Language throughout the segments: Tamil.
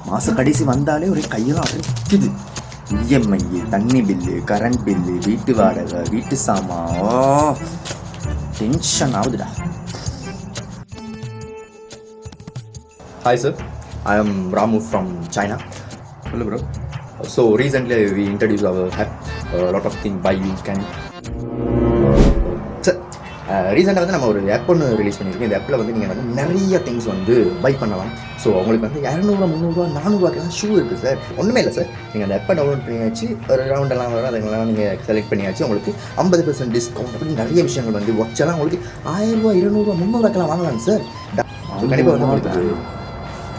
மாதம் கடைசி வந்தாலே ஒரு கையெல்லாம் அரைக்குது. இஎம்ஐ, தண்ணி பில்லு, கரண்ட் பில்லு, வீட்டு வாடகை, வீட்டு சாமான், tension ஆகுதுடா. Hi sir, I am Ramu from China. Hello bro. So recently we introduced our app, a lot of things by you can. Sir, ரீசெண்டாக வந்து நம்ம ஒரு ஆப் ஒன்று ரிலீஸ் பண்ணியிருக்கோம். இந்த ஆப்பில் வந்து நீங்கள் வந்து நிறைய திங்ஸ் வந்து பை பண்ணலாம். ஸோ உங்களுக்கு வந்து 200, 300, 400 ஷூ இருக்குது சார். ஒன்றுமே இல்லை சார், நீங்கள் அந்த ஆப்பை டவுன்லோட் பண்ணியாச்சு, ஒரு ரவுண்டெல்லாம் வரும், அதெல்லாம் நீங்கள் செலக்ட் பண்ணியாச்சு. உங்களுக்கு 50% டிஸ்கவுண்ட் அப்படி நிறைய விஷயங்கள் வந்து ஒச்செல்லாம் உங்களுக்கு 1000 ரூபா, 200 ரூபா, 300 வாங்கலாம் சார். கண்டிப்பாக வந்து உங்களுக்கு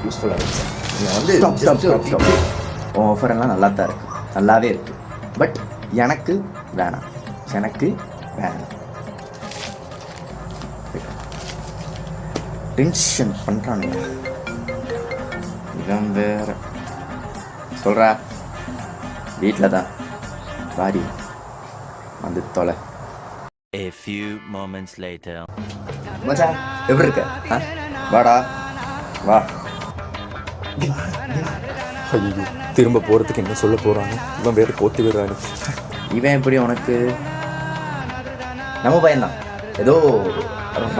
யூஸ்ஃபுல்லாக இருக்குது சார். நீங்கள் வந்து ஆஃபரெல்லாம் நல்லா தான் இருக்குது, நல்லாவே இருக்குது. பட் எனக்கு வேணாம். டென்ஷன் பண்ணுறானுங்க இவன் வேற. சொல்கிறா வீட்டில் தான் வாடி வந்து தொலை. A few moments later. மச்சான் எப்படி இருக்க? வாடா வா. ஐயோ, திரும்ப போகிறதுக்கு என்ன சொல்ல போகிறாங்க? இவன் வேறு போத்தி விடுறாரு. இவன் எப்படி உனக்கு? நம்ம பையன்தான், ஏதோ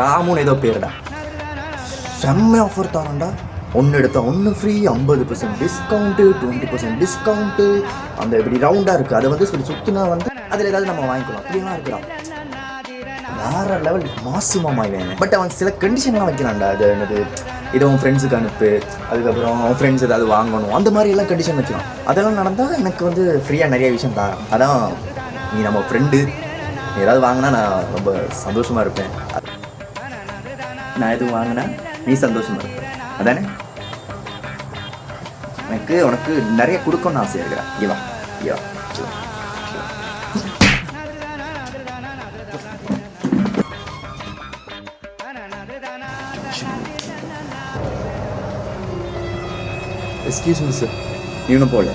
ராமுன்னு ஏதோ பேருடா. செம்ம ஆஃபர் தரான்டா. ஒன்று எடுத்தால் 1 ஃப்ரீ, 50% டிஸ்கவுண்ட்டு, 20% டிஸ்கவுண்ட்டு. அந்த இப்படி ரவுண்டாக இருக்குது, அதை வந்து சொல்லி சுற்றினா வந்து அதில் ஏதாவது நம்ம வாங்கிக்கலாம். அப்படிலாம் இருக்கிறான் வேறு லெவல் மாசுமாமா இவன். பட் அவன் சில கண்டிஷன்லாம் வைக்கிறான்டா. அது என்னது, இதை உன் ஃப்ரெண்ட்ஸுக்கு அனுப்பு, அதுக்கப்புறம் அவன் ஃப்ரெண்ட்ஸ் ஏதாவது வாங்கணும், அந்த மாதிரி எல்லாம் கண்டிஷன் வைக்கிறான். அதெல்லாம் நடந்தால் எனக்கு வந்து ஃப்ரீயாக நிறைய விஷயம் தரான். அதான் நீ நம்ம ஃப்ரெண்டு, நீ ஏதாவது வாங்கினா நான் ரொம்ப சந்தோஷமாக இருப்பேன். நான் எதுவும் வாங்கினா நீ சந்தோஷமாக இருப்ப, அதானே? எனக்கு உனக்கு நிறைய கொடுக்கணும்னு ஆசை இருக்கிறேன். இவா இவா எக்ஸ்கியூஸ் மீ சார், நீ ஒன்றும் போகல?